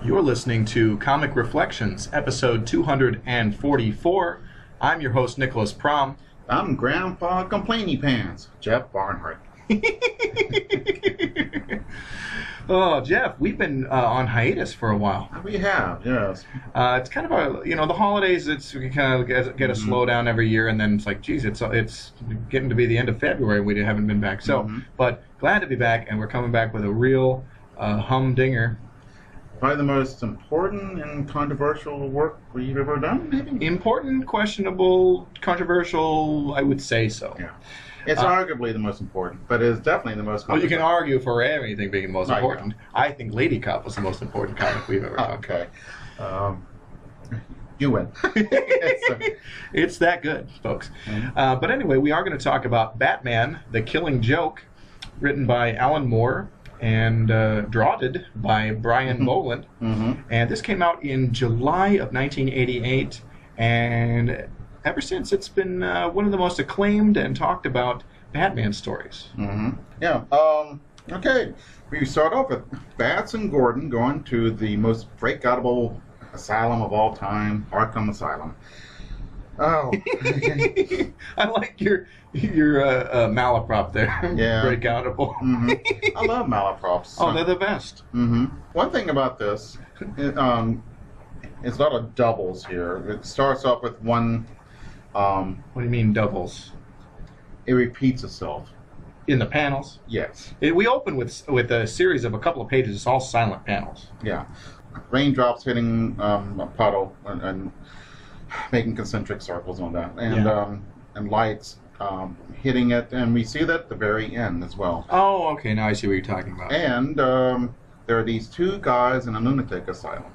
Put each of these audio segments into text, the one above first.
You're listening to Comic Reflections, episode 244. I'm your host, Nicholas Prom. I'm Grandpa Complainy Pants, Jeff Barnhart. Oh, Jeff, we've been on hiatus for a while. We have, yes. It's kind of the holidays, we kind of get a slowdown every year, and then it's like, geez, it's getting to be the end of February. We haven't been back. So, but glad to be back, and we're coming back with a real humdinger. Probably the most important and controversial work we've ever done, maybe? Important, questionable, controversial, I would say so. Yeah. It's arguably the most important, but it's definitely the most Well, you can argue for anything being the most important. I think Lady Cop was the most important comic we've ever done. Okay. You win. It's that good, folks. But anyway, we are going to talk about Batman, The Killing Joke, written by Alan Moore and drafted by Brian Bolland. And this came out in July of 1988, and ever since it's been one of the most acclaimed and talked about Batman stories. Yeah. Okay. We start off with Bats and Gordon going to the most breakoutable asylum of all time, Arkham Asylum. Oh. I like your malaprop there. Yeah. Breakoutable. I love malaprops. Oh, they're the best. One thing about this, it's a lot of doubles here. It starts off with one. What do you mean doubles? It repeats itself. In the panels? Yes. We open with a series of a couple of pages. It's all silent panels. Yeah. Raindrops hitting a puddle and making concentric circles on that. And lights hitting it. And we see that at the very end as well. Oh, okay. Now I see what you're talking about. And there are these two guys in a lunatic asylum.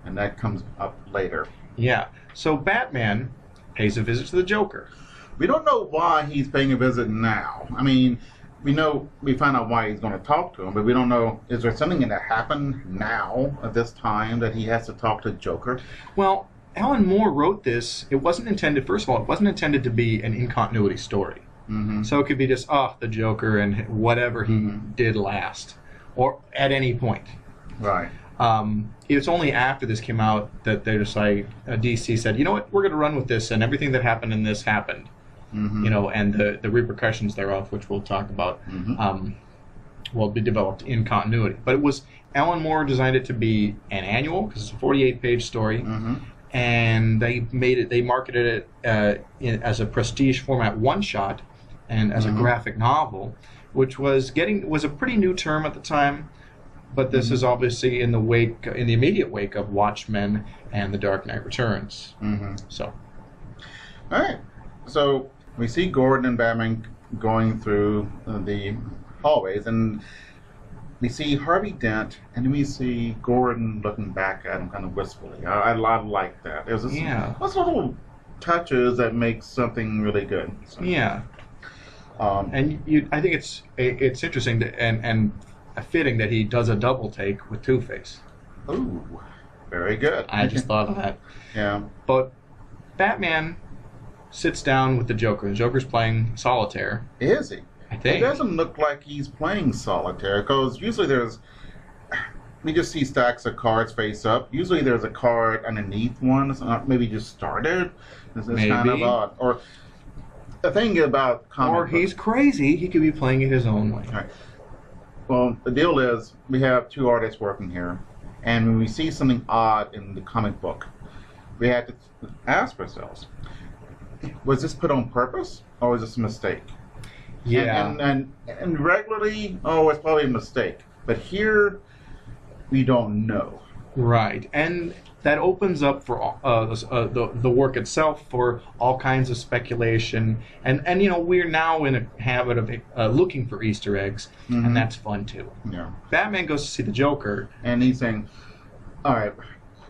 And that comes up later. Yeah. So Batman pays a visit to the Joker. We don't know why he's paying a visit now. I mean, we find out why he's going to talk to him, but we don't know, is there something that happened now at this time that he has to talk to Joker? Well, Alan Moore wrote this. It wasn't intended, first of all, it wasn't intended to be an in-continuity story. So it could be just, the Joker and whatever he did last, or at any point. Right. It was only after this came out that they're just like, DC said, you know what, we're going to run with this, and everything that happened in this happened. And the repercussions thereof, which we'll talk about, will be developed in continuity. But it was, Alan Moore designed it to be an annual, because it's a 48-page story, and they marketed it as a prestige format one-shot, and as a graphic novel, which was a pretty new term at the time. But this is obviously in the immediate wake of Watchmen and The Dark Knight Returns. So, all right. So we see Gordon and Batman going through the hallways, and we see Harvey Dent, and then we see Gordon looking back at him kind of wistfully. I like that. There's those little touches that make something really good. So. Yeah. I think it's interesting and fitting that he does a double take with Two-Face. Ooh, very good. I just thought of that. Yeah. But Batman sits down with the Joker. The Joker's playing solitaire. Is he? I think. It doesn't look like he's playing solitaire, because usually we just see stacks of cards face up. Usually there's a card underneath one. It's not maybe just started. This is kind of odd. Or the thing about comic he's crazy. He could be playing it his own way. All right. Well, the deal is we have two artists working here, and when we see something odd in the comic book, we had to ask ourselves, was this put on purpose, or was this a mistake? Yeah. And regularly, it's probably a mistake. But here, we don't know. Right. And that opens up for the work itself for all kinds of speculation. And we're now in a habit of looking for Easter eggs, and that's fun too. Yeah. Batman goes to see the Joker. And he's saying, all right,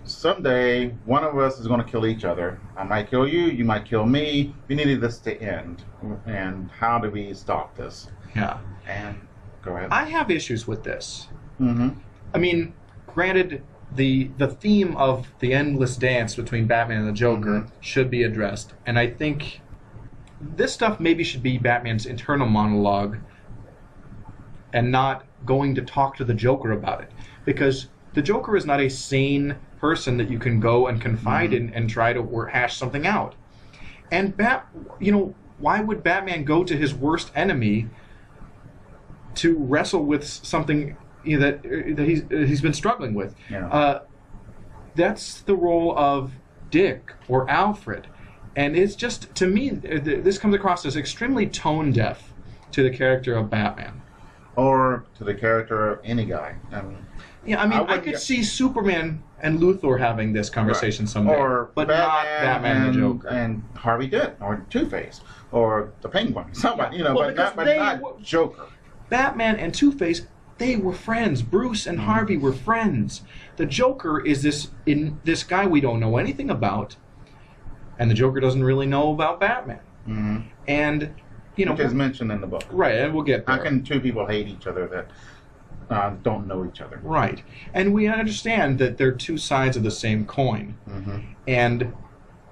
someday one of us is going to kill each other. I might kill you, you might kill me. We needed this to end. And how do we stop this? Yeah. And go ahead. I have issues with this. I mean, granted, the theme of the endless dance between Batman and the Joker should be addressed. And I think this stuff maybe should be Batman's internal monologue and not going to talk to the Joker about it. Because the Joker is not a sane person that you can go and confide in and try to hash something out. And why would Batman go to his worst enemy to wrestle with something that he's been struggling with? Yeah. That's the role of Dick or Alfred. And it's just, to me, this comes across as extremely tone deaf to the character of Batman. Or to the character of any guy. I could see Superman and Luthor having this conversation someday. But not Batman and the Joker. And Harvey Dent, or Two-Face, or the Penguin. Somebody, but not Joker. Batman and Two-Face, they were friends. Bruce and Harvey were friends. The Joker is this guy we don't know anything about, and the Joker doesn't really know about Batman. Mm-hmm. And, which is mentioned in the book. Right, and we'll get there. How can two people hate each other that don't know each other? Right. And we understand that they're two sides of the same coin. Mm-hmm. And the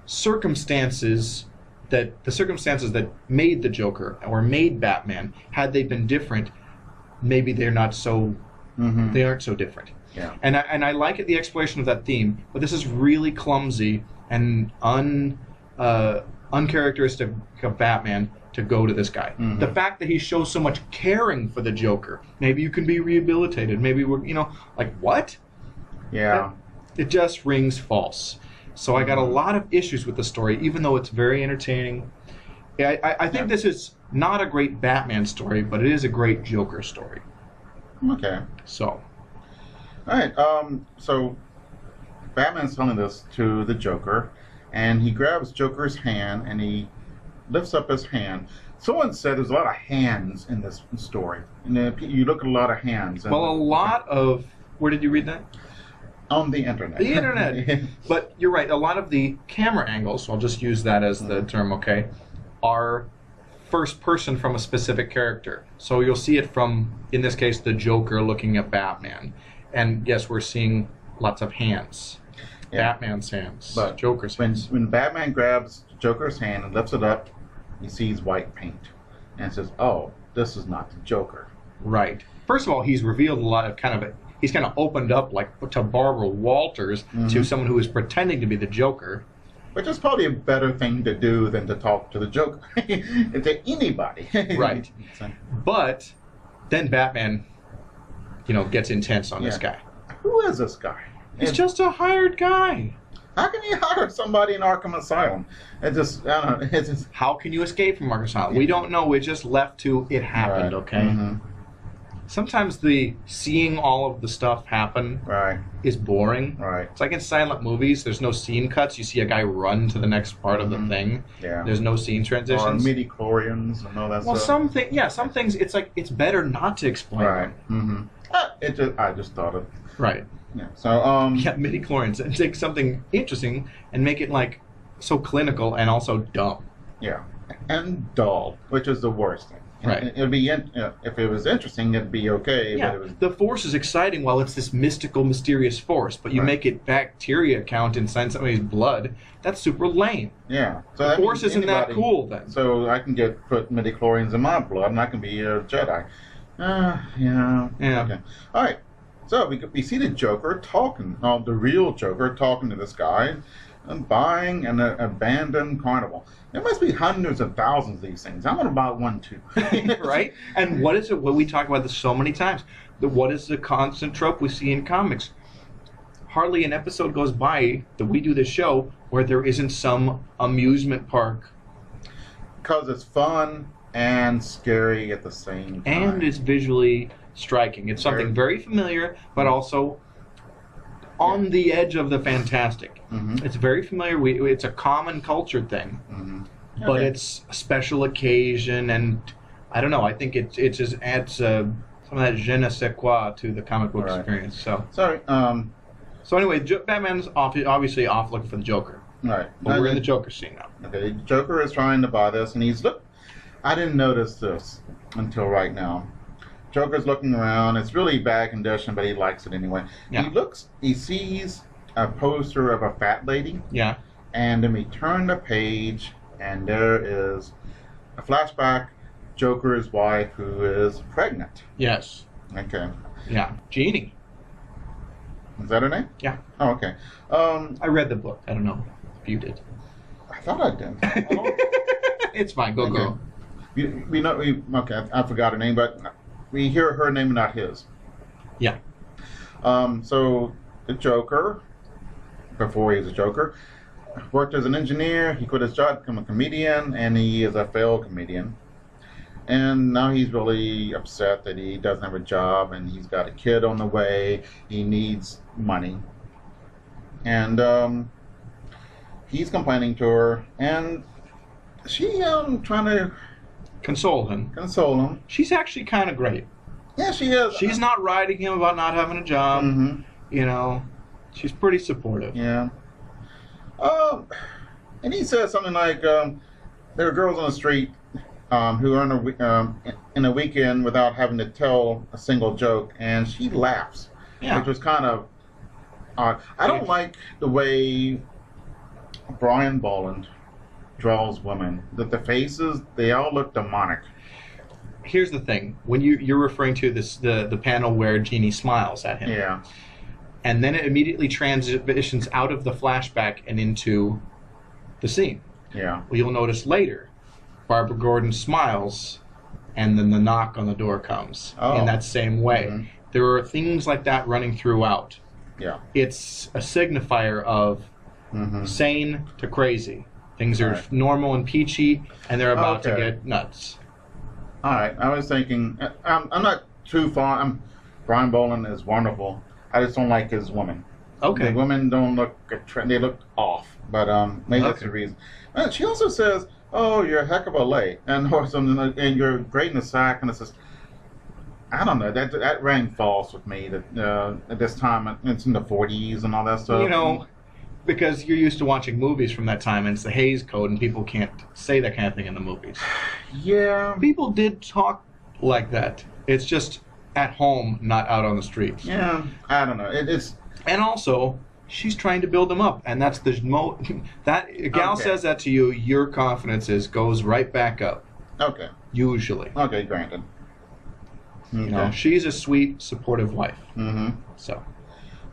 circumstances that made the Joker or made Batman, had they been different, maybe they're not so. Mm-hmm. They aren't so different. Yeah. And I like the exploration of that theme, but this is really clumsy and uncharacteristic of Batman to go to this guy. Mm-hmm. The fact that he shows so much caring for the Joker, maybe you can be rehabilitated. Maybe we're what? Yeah. It just rings false. So I got a lot of issues with the story, even though it's very entertaining. I think this is not a great Batman story, but it is a great Joker story. Okay. So. All right. So Batman's telling this to the Joker, and he grabs Joker's hand and he lifts up his hand. Someone said there's a lot of hands in this story. And you look at a lot of hands. Well, a lot of. Where did you read that? On the internet. The internet. But you're right. A lot of the camera angles, I'll just use that as the term, okay, are first person from a specific character. So you'll see it from, in this case, the Joker looking at Batman. And yes, we're seeing lots of hands. Yeah. Batman's hands. But Joker's hands. When Batman grabs Joker's hand and lifts it up, he sees white paint. And says, oh, this is not the Joker. Right. First of all, he's revealed a lot of he's kind of opened up like to Barbara Walters, to someone who is pretending to be the Joker. Which is probably a better thing to do than to talk to the Joker. To anybody. Right. But then Batman, gets intense on this guy. Who is this guy? He's just a hired guy. How can you hire somebody in Arkham Asylum? I don't know. It's just... How can you escape from Arkham Asylum? We don't know. We're just left to it happened, okay? Mm-hmm. Sometimes the seeing all of the stuff happen is boring. Right. It's like in silent movies, there's no scene cuts. You see a guy run to the next part of the thing. Yeah. There's no scene transitions. Or midi-chlorians and all that stuff. Well, some things, it's better not to explain them. Mm-hmm. I just thought of... Right. Yeah, so, midi-chlorians. And take something interesting and make it, so clinical and also dumb. Yeah. And dull, which is the worst thing. Right. It'd be if it was interesting, it'd be okay. Yeah. But the Force is exciting while it's this mystical, mysterious force, but you make it bacteria count inside somebody's blood. That's super lame. Yeah. So the Force isn't that cool then. So I can put midi-chlorians in my blood, and I can be a Jedi. Yeah. Okay. All right. So we see the Joker talking, the real Joker talking to this guy, and buying an abandoned carnival. There must be hundreds of thousands of these things. I'm going to buy one too. Right? And what is it? Well, we talk about this so many times. What is the constant trope we see in comics? Hardly an episode goes by that we do this show where there isn't some amusement park. Because it's fun and scary at the same time. And it's visually striking. It's something very familiar, but also on the edge of the fantastic. Mm-hmm. It's very familiar. It's a common culture thing, but it's a special occasion, and I don't know. I think it just adds some of that je ne sais quoi to the comic book experience. So sorry. So anyway, Batman's obviously off looking for the Joker. Right. But we're in the Joker scene now. Okay. Joker is trying to buy this, and I didn't notice this until right now. Joker's looking around. It's really bad condition, but he likes it anyway. Yeah. He sees a poster of a fat lady. Yeah. And then we turn the page, and there is a flashback. Joker's wife, who is pregnant. Yes. Okay. Yeah. Jeannie. Is that her name? Yeah. Oh, okay. I read the book. I don't know if you did. I thought I did. It's fine. Go, go. Okay, I forgot her name, but we hear her name and not his. Yeah. So the Joker, before he was a Joker, worked as an engineer. He quit his job to become a comedian, and he is a failed comedian. And now he's really upset that he doesn't have a job, and he's got a kid on the way. He needs money. And he's complaining to her, and she trying to console him. She's actually kind of great. Yeah, she is. She's not riding him about not having a job. Mm-hmm. You know, she's pretty supportive. Yeah. And he says something like, there are girls on the street who are in a weekend without having to tell a single joke, and she laughs, which was kind of odd. I don't like the way Brian Bolland draws women. That the faces, they all look demonic. Here's the thing: when you're referring to this, the panel where Jeannie smiles at him, yeah, and then it immediately transitions out of the flashback and into the scene. Yeah. Well, you'll notice later, Barbara Gordon smiles, and then the knock on the door comes in that same way. Mm-hmm. There are things like that running throughout. Yeah. It's a signifier of sane to crazy. Things are normal and peachy, and they're about to get nuts. All right. I was thinking, I'm not too far. Brian Bolland is wonderful. I just don't like his women. Okay. The women don't look, they look off. But maybe that's the reason. She also says, "Oh, you're a heck of a lay," and or something, and you're great in the sack, and it's just, I don't know, that rang false with me. That at this time, it's in the 40s and all that stuff. You know, because you're used to watching movies from that time, and it's the Hays Code, and people can't say that kind of thing in the movies. Yeah. People did talk like that. It's just at home, not out on the streets. Yeah, I don't know. It's and also, she's trying to build him up, and that's the that a gal says that to you, your confidence goes right back up. Okay. Usually. Okay, granted. Okay. You know, she's a sweet, supportive wife. Mm-hmm. So.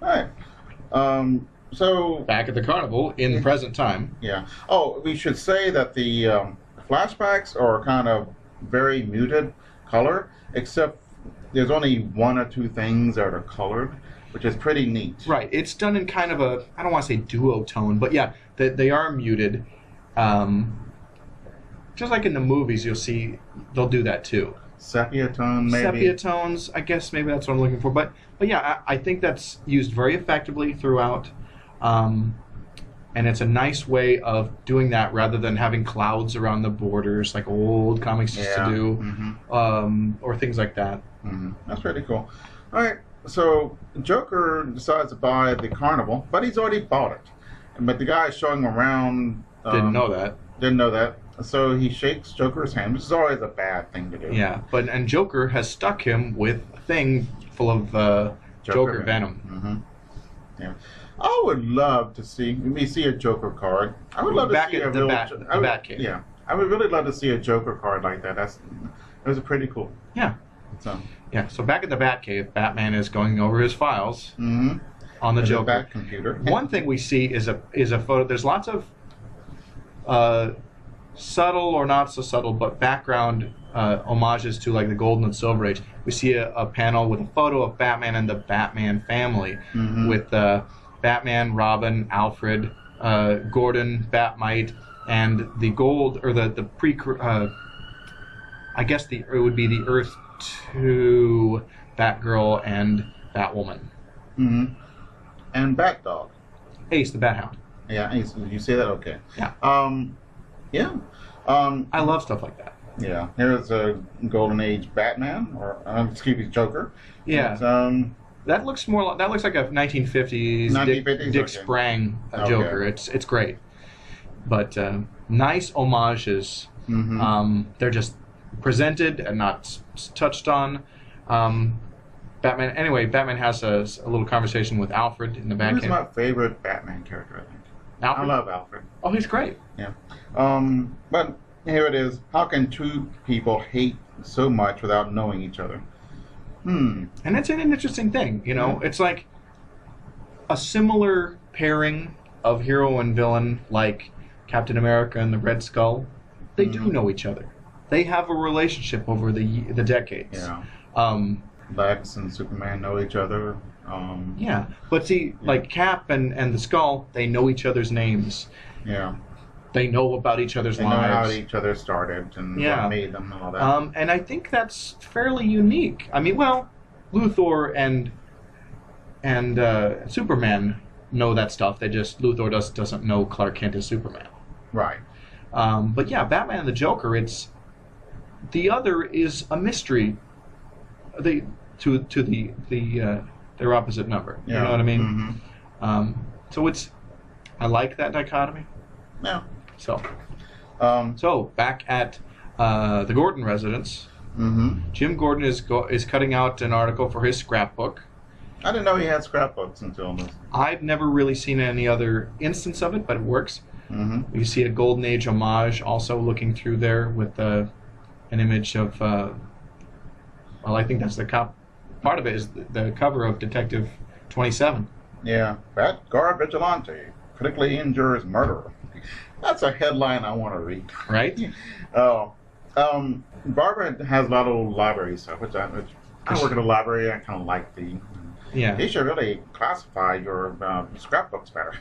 All right. So back at the carnival in present time. Yeah. Oh, we should say that the flashbacks are kind of very muted color, except there's only one or two things that are colored, which is pretty neat. Right. It's done in kind of a, I don't want to say duotone, but yeah, they are muted. Just like in the movies, you'll see they'll do that too. Sepia tone, maybe. Sepia tones, I guess maybe that's what I'm looking for. But yeah, I think that's used very effectively throughout. And it's a nice way of doing that rather than having clouds around the borders like old comics used to do, or things like that. Mm-hmm. That's pretty cool. All right. So Joker decides to buy the carnival, but he's already bought it. But the guy showing him around didn't know that. Didn't know that. So he shakes Joker's hand, which is always a bad thing to do. Yeah, and Joker has stuck him with a thing full of Joker venom. Mm-hmm. Yeah. I would love to see a Joker card. I would love to see the Batcave. Yeah, I would really love to see a Joker card like that. That was pretty cool. Yeah. So back at the Batcave, Batman is going over his files on the Joker Bat computer. One thing we see is a photo. There's lots of subtle or not so subtle, but background homages to like the Golden and Silver Age. We see a panel with a photo of Batman and the Batman family with Batman, Robin, Alfred, Gordon, Batmite, and the gold or the pre. I guess it would be the Earth 2 Batgirl and Batwoman. Mm-hmm. And Batdog. Ace the Bat-Hound. Yeah, Ace. You say that? Okay. Yeah. Yeah. I love stuff like that. Yeah. Here's a Golden Age Batman, or excuse me, Joker. Yeah. That looks like a 1950s Dick Sprang Joker. It's great, but nice homages. Mm-hmm. They're just presented and not touched on. Batman. Anyway, Batman has a little conversation with Alfred in the Batcave. He's my favorite Batman character, I think. Alfred? I love Alfred. Oh, he's great. Yeah. But here it is. How can two people hate so much without knowing each other? And it's an interesting thing, you know. It's like a similar pairing of hero and villain, like Captain America and the Red Skull. They do know each other. They have a relationship over the decades. Yeah. Lex and Superman know each other. Yeah, but see, like Cap and the Skull, they know each other's names. Yeah. They know about each other's lives. They know how each other started and what made them and all that. And I think that's fairly unique. I mean, well, Luthor and Superman know that stuff. Luthor doesn't know Clark Kent is Superman. Right. But yeah, Batman and the Joker. The other is a mystery. Their opposite number. Yeah. You know what I mean? Mm-hmm. So I like that dichotomy. Yeah. So back at the Gordon residence, Jim Gordon is cutting out an article for his scrapbook. I didn't know he had scrapbooks until this. I've never really seen any other instance of it, but it works. Mm-hmm. You see a Golden Age homage also looking through there with an image of. Well, I think that's part of it is the cover of Detective 27. Yeah, Bat Guard Vigilante critically injures murderer. That's a headline I want to read. Right? Barbara has a lot of library stuff, which I work at a library. I kind of like the. Yeah. They should really classify your scrapbooks better.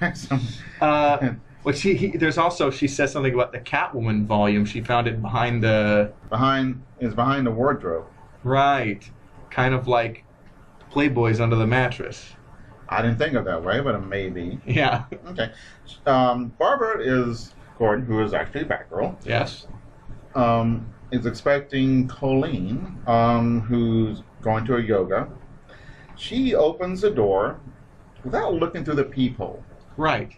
Well, she says something about the Catwoman volume. She found it behind the wardrobe. Right. Kind of like Playboy's under the mattress. I didn't think of that way, but it may be. Yeah. Okay. Barbara is Gordon, who is actually Batgirl. Yes. Is expecting Colleen, who's going to a yoga. She opens the door without looking through the peephole. Right.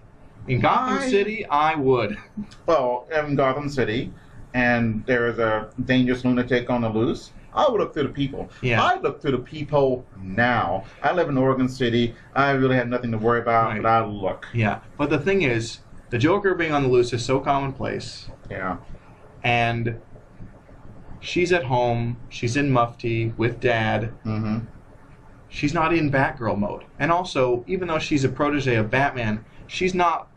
In Gotham City, I would. Well, in Gotham City, and there is a dangerous lunatic on the loose, I would look through the peephole. Yeah. I look through the peephole now. I live in Oregon City. I really have nothing to worry about, but I look. Yeah. But the thing is, the Joker being on the loose is so commonplace. Yeah. And she's at home. She's in mufti with Dad. Mm-hmm. She's not in Batgirl mode. And also, even though she's a protege of Batman, she's not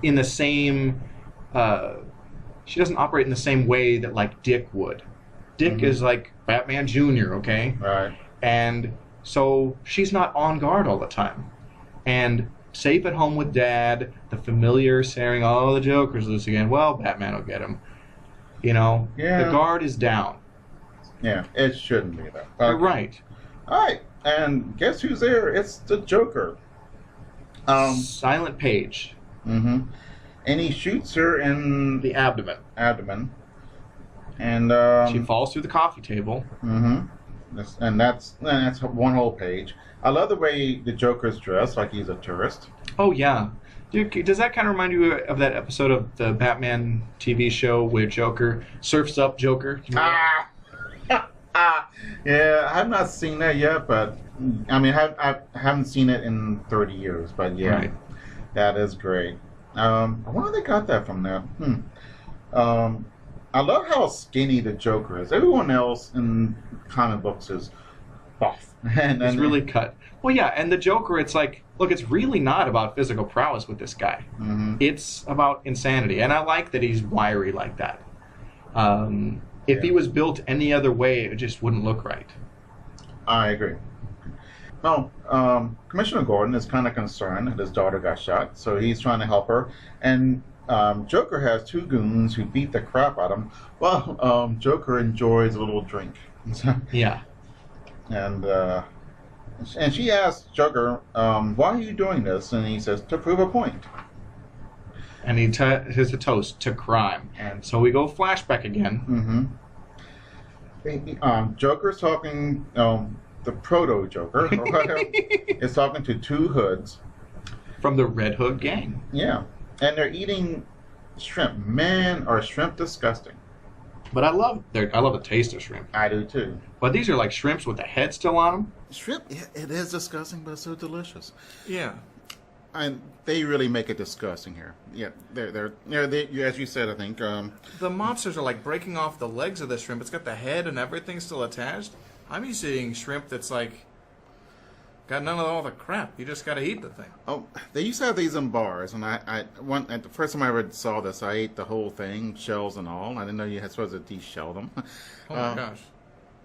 in the same... she doesn't operate in the same way that, like, Dick would. Dick is like Batman Jr., okay? Right. And so she's not on guard all the time. And safe at home with Dad, the familiar saying, oh, the Joker's loose again. Well, Batman will get him. You know? Yeah. The guard is down. Yeah, it shouldn't be that. You're right. All right. And guess who's there? It's the Joker. Silent Page. Mm-hmm. And he shoots her in the abdomen. And she falls through the coffee table. Mm-hmm. And that's one whole page. I love the way the Joker's dressed, like he's a tourist. Oh yeah. Dude, does that kind of remind you of that episode of the Batman TV show where Joker surfs up Joker? Yeah, I have not seen that yet, but I mean, I haven't seen it in 30 years, but yeah, right. That is great. I wonder if they got that from there. I love how skinny the Joker is. Everyone else in comic books is buff. It's really cut. Well, yeah, and the Joker, it's like, look, it's really not about physical prowess with this guy. Mm-hmm. It's about insanity, and I like that he's wiry like that. If he was built any other way, it just wouldn't look right. I agree. Well, Commissioner Gordon is kind of concerned that his daughter got shot, so he's trying to help her. And Joker has two goons who beat the crap out of him. Well, Joker enjoys a little drink. Yeah. And she asks Joker, why are you doing this? And he says, to prove a point. And he has a toast to crime. And so we go flashback again. Mm-hmm. Joker's talking, the proto-Joker, is talking to two hoods. From the Red Hood gang. Yeah. And they're eating shrimp. Man, are shrimp disgusting. But I love the taste of shrimp. I do too. But these are like shrimps with the head still on them. Shrimp, yeah, it is disgusting, but it's so delicious. Yeah. And they really make it disgusting here. Yeah, they're as you said, I think. The monsters are like breaking off the legs of the shrimp. It's got the head and everything still attached. I'm used to eating shrimp that's like Got none of all the crap. You just got to eat the thing. Oh, they used to have these in bars, and the first time I ever saw this, I ate the whole thing, shells and all. I didn't know you had supposed to de-shell them. Oh my gosh.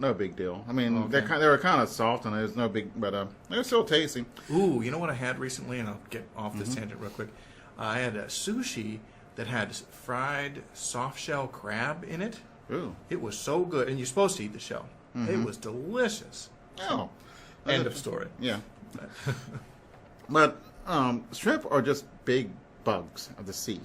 No big deal. I mean, Okay. they were kind of soft, and there's no big, but they're still tasty. Ooh, you know what I had recently? And I'll get off this tangent real quick. I had a sushi that had fried soft shell crab in it. Ooh. It was so good. And you're supposed to eat the shell. It was delicious. Oh. End of story. Yeah. But shrimp are just big bugs of the sea.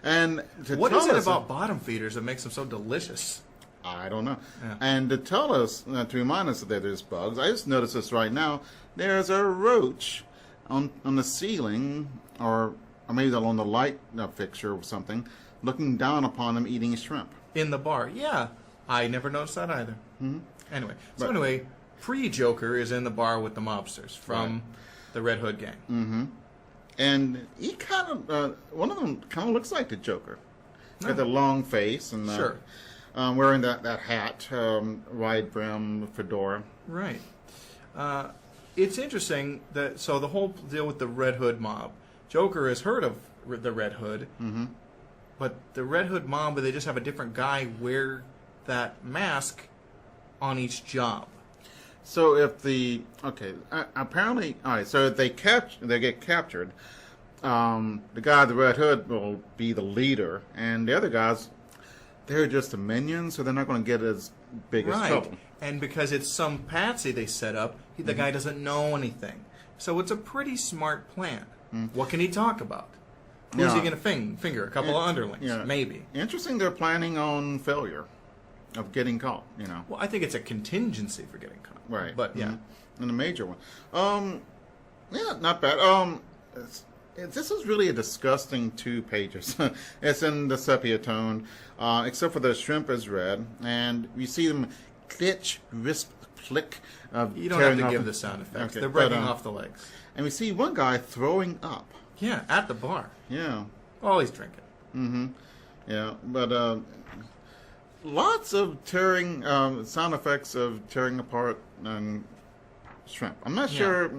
And What is it about bottom feeders that makes them so delicious? I don't know. Yeah. And to tell us, to remind us that there's bugs, I just noticed this right now. There's a roach on the ceiling, or maybe on the light fixture or something, looking down upon them eating shrimp. In the bar. Yeah. I never noticed that either. Anyway, pre-Joker is in the bar with the mobsters from the Red Hood gang. Mm-hmm. And he kind of, one of them kind of looks like the Joker. With a long face and Sure. Wearing that hat, wide brim fedora. Right. It's interesting that, so the whole deal with the Red Hood mob, Joker has heard of the Red Hood, but the Red Hood mob, they just have a different guy wear that mask on each job. So if apparently, all right. So if they get captured, the guy with the Red Hood will be the leader, and the other guys, they're just the minions, so they're not going to get as big as trouble. And because it's some patsy they set up, the guy doesn't know anything. So it's a pretty smart plan. What can he talk about? Who's he going to finger? A couple of underlings, maybe. Interesting. They're planning on failure of getting caught. Well, I think it's a contingency for getting caught. Right. But yeah. And a major one. Yeah, not bad. This is really a disgusting 2 pages. It's in the sepia tone, except for the shrimp is red, and you see them glitch, wisp, flick. You don't have to give the sound effects. Okay, They're breaking off the legs. And we see one guy throwing up. Yeah, at the bar. Yeah. Oh, he's drinking. Mm-hmm. Yeah, but lots of tearing sound effects of tearing apart shrimp. I'm not sure.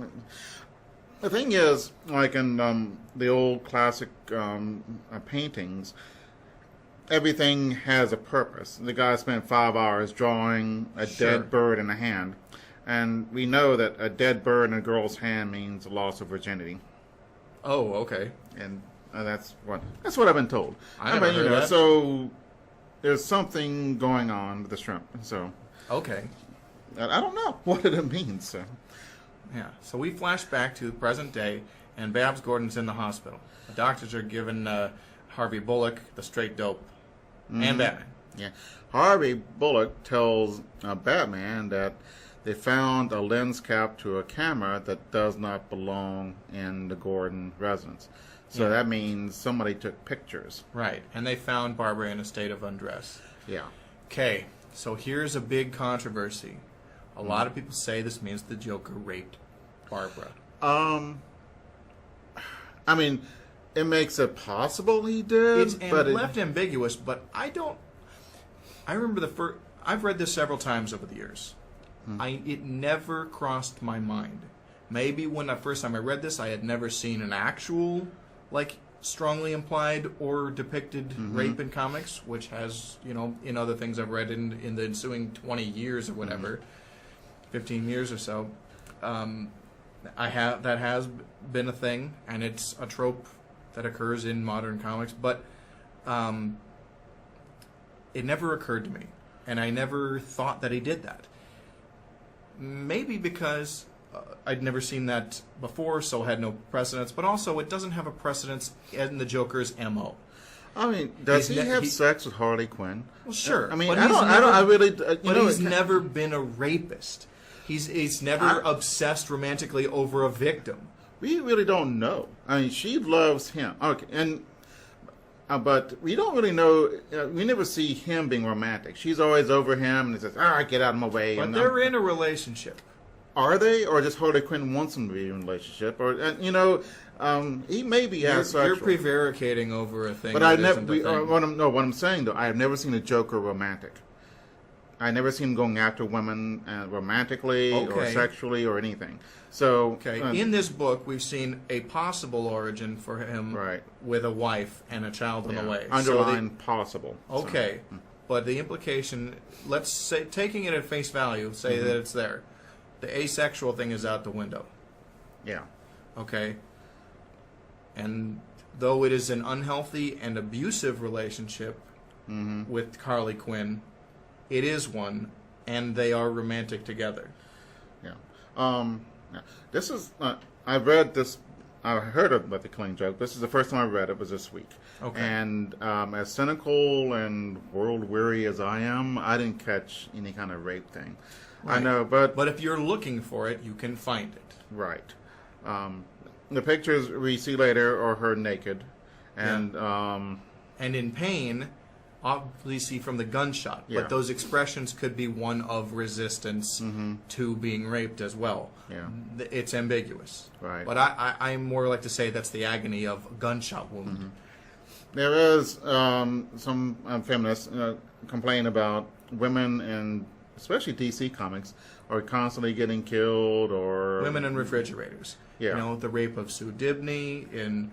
The thing is, like in the old classic paintings, everything has a purpose. The guy spent 5 hours drawing a dead bird in a hand, and we know that a dead bird in a girl's hand means a loss of virginity. Oh, okay. And that's what I've been told. I never heard that. So there's something going on with the shrimp. So okay, I don't know what it means. So. Yeah. So we flash back to the present day, and Babs Gordon's in the hospital. The doctors are giving Harvey Bullock the straight dope, and Batman. Yeah. Harvey Bullock tells Batman that they found a lens cap to a camera that does not belong in the Gordon residence. So that means somebody took pictures. Right. And they found Barbara in a state of undress. Yeah. Okay. So here's a big controversy. A lot of people say this means the Joker raped Barbara. I mean, it makes it possible he did, It's left ambiguous, but I don't. I remember I've read this several times over the years. It never crossed my mind. Maybe when the first time I read this, I had never seen an actual, strongly implied or depicted rape in comics, which has, in other things I've read in the ensuing 20 years or whatever. 15 years or so, that has been a thing, and it's a trope that occurs in modern comics, but it never occurred to me, and I never thought that he did that. Maybe because I'd never seen that before, so had no precedence, but also it doesn't have a precedence in the Joker's MO. I mean, does he have sex with Harley Quinn? Well, sure. I mean, but he's never been a rapist. He's never obsessed romantically over a victim. We really don't know. I mean, she loves him. Okay, and but we don't really know. We never see him being romantic. She's always over him, and he says, get out of my way. But they're in a relationship. Are they, or just Harley Quinn wants them to be in a relationship? Or he maybe has sexual. You're prevaricating over a thing. But I never. What I'm saying though, I have never seen a Joker romantic. I never seen him going after women romantically or Okay. sexually or anything. So Okay. In this book, we've seen a possible origin for him Right. with a wife and a child on the way. underline possible. Okay. But the implication, let's say, taking it at face value, say that it's there. The asexual thing is out the window. Yeah. Okay. And though it is an unhealthy and abusive relationship with Harley Quinn, it is one, and they are romantic together. Yeah. Yeah. This is. I read this. I heard about the Killing Joke. This is the first time I read it. Was this week. Okay. And as cynical and world weary as I am, I didn't catch any kind of rape thing. Right. I know, but if you're looking for it, you can find it. right. The pictures we see later are her naked, and And in pain, obviously from the gunshot. Yeah. But those expressions could be one of resistance to being raped as well. Yeah. It's ambiguous. Right. But I more like to say that's the agony of a gunshot wound. there is some feminists complain about women and especially DC comics are constantly getting killed or Women in refrigerators. Yeah. You know, the rape of Sue Dibney in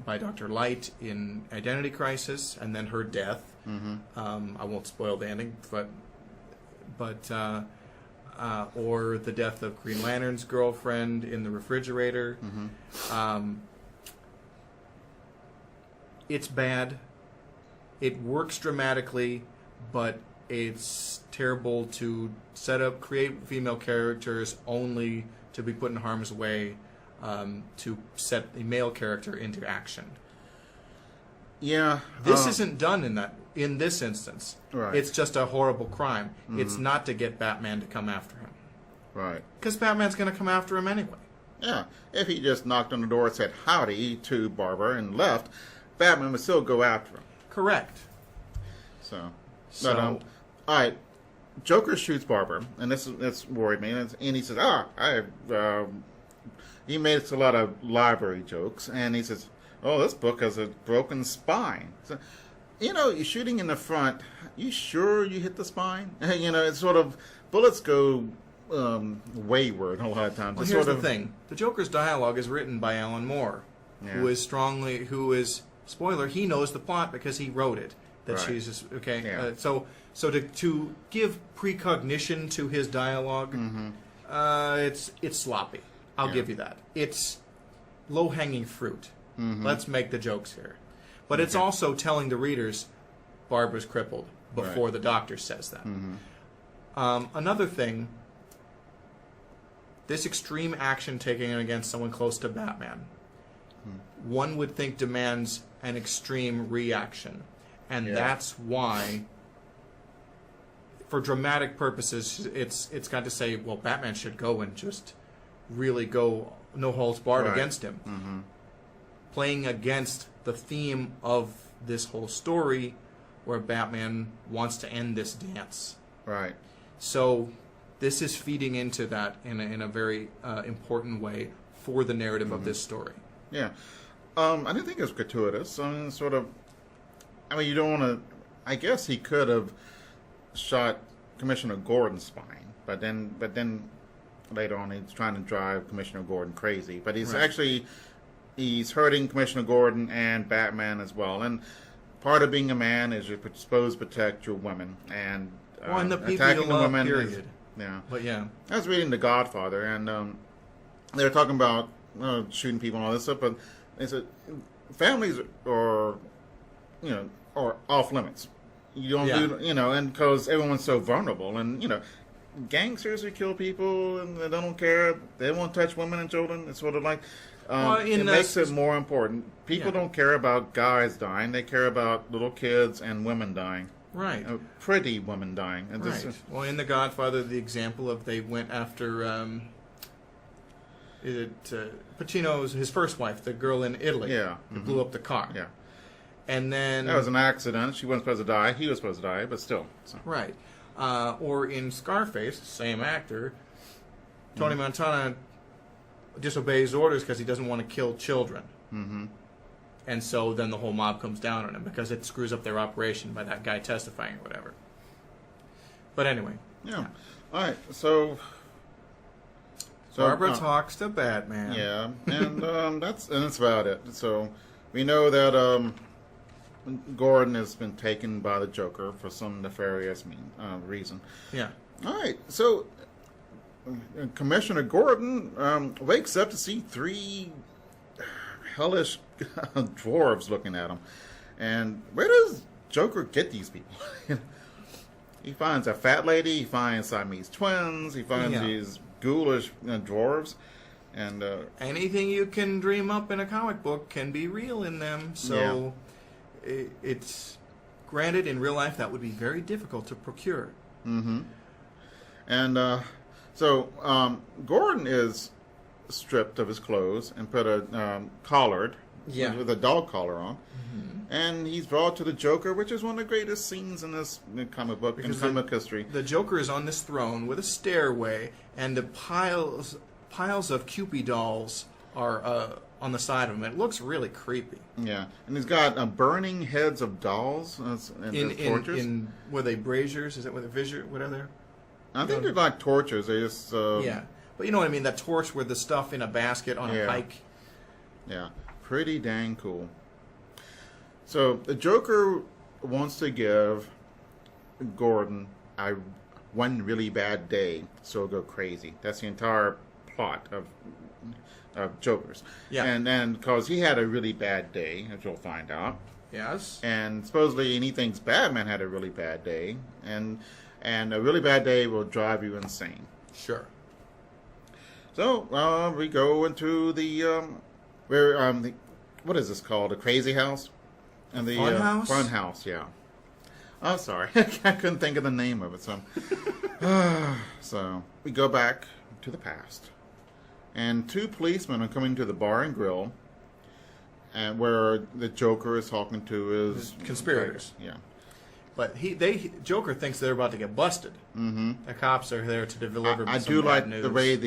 by Dr. Light in Identity Crisis, and then her death. I won't spoil the ending, but or the death of Green Lantern's girlfriend in the refrigerator. It's bad. It works dramatically, but it's terrible to create female characters only to be put in harm's way, to set a male character into action. Yeah. This isn't done in this instance. Right. It's just a horrible crime. It's not to get Batman to come after him. Right. Because Batman's going to come after him anyway. Yeah. If he just knocked on the door and said howdy to Barbara and left, Batman would still go after him. Correct. So, So- but, all right. Joker shoots Barbara, and this worried me. And he says, he makes a lot of library jokes, and he says, "Oh, this book has a broken spine." So, you're shooting in the front. You sure you hit the spine? It's sort of bullets go wayward a lot of times. Well, It's here's sort the of, thing. The Joker's dialogue is written by Alan Moore, Yeah. who is, spoiler, he knows the plot because he wrote it. That Right. she's just, okay. Yeah. So to give precognition to his dialogue, it's sloppy. I'll Yeah. give you that. It's low-hanging fruit. Let's make the jokes here. But it's also telling the readers Barbara's crippled before the doctor says that. Another thing, this extreme action taken against someone close to Batman, one would think demands an extreme reaction. And that's why, for dramatic purposes, it's got to say, well, Batman should go and just really go no holds barred against him. Playing against the theme of this whole story where Batman wants to end this dance. right. So this is feeding into that in a very important way for the narrative of this story. Yeah. I didn't think it was gratuitous. You don't want to. I guess he could have shot Commissioner Gordon's spine, but then later on he's trying to drive Commissioner Gordon crazy. But he's hurting Commissioner Gordon and Batman as well. And part of being a man is you're supposed to protect your women, and And the people attacking you the love, women. period. Yeah. But yeah. I was reading The Godfather, and they were talking about shooting people and all this stuff, but they said families are off limits. You don't do, and because everyone's so vulnerable, and gangsters who kill people and they don't care, they won't touch women and children. It's sort of like it makes it more important. People don't care about guys dying; they care about little kids and women dying. Right. Pretty women dying. And Right. Well, in The Godfather, the example of they went after Pacino's his first wife, the girl in Italy, who blew up the car. Yeah. And then That was an accident. She wasn't supposed to die. He was supposed to die, but still. So. right. Or in Scarface, same actor, Tony Montana disobeys orders because he doesn't want to kill children. And so then the whole mob comes down on him because it screws up their operation by that guy testifying or whatever. But anyway. Yeah. All right. So Barbara talks to Batman. Yeah, and that's about it. So we know that Gordon has been taken by the Joker for some nefarious reason. Yeah. All right. So Commissioner Gordon wakes up to see 3 hellish dwarves looking at him, and where does Joker get these people? He finds a fat lady. He finds Siamese twins. He finds these ghoulish dwarves, and anything you can dream up in a comic book can be real in them. So it's granted in real life that would be very difficult to procure. Mm-hmm. And so Gordon is stripped of his clothes and put a collared with a dog collar on. And he's brought to the Joker, which is one of the greatest scenes in this comic book, in comic history. The Joker is on this throne with a stairway, and the piles of Cupid dolls are on the side of him. It looks really creepy. Yeah, and he's got burning heads of dolls and torches. Were they braziers? Is that what the visor? What are they? I think they're like torches. They just yeah, but you know what I mean. That torch with the stuff in a basket on a pike. Yeah, pretty dang cool. So the Joker wants to give Gordon one really bad day, so he'll go crazy. That's the entire plot of Joker's. Yeah. And then because he had a really bad day, as you'll find out. Yes. And supposedly he thinks Batman had a really bad day, and a really bad day will drive you insane. Sure. So we go into the what is this called? The Crazy House. And the Fun House, yeah. Oh, sorry. I couldn't think of the name of it. So we go back to the past. And 2 policemen are coming to the bar and grill, and where the Joker is talking to his conspirators. Yeah. But Joker thinks they're about to get busted. Mm-hmm. The cops are there to deliver. I do like news. The way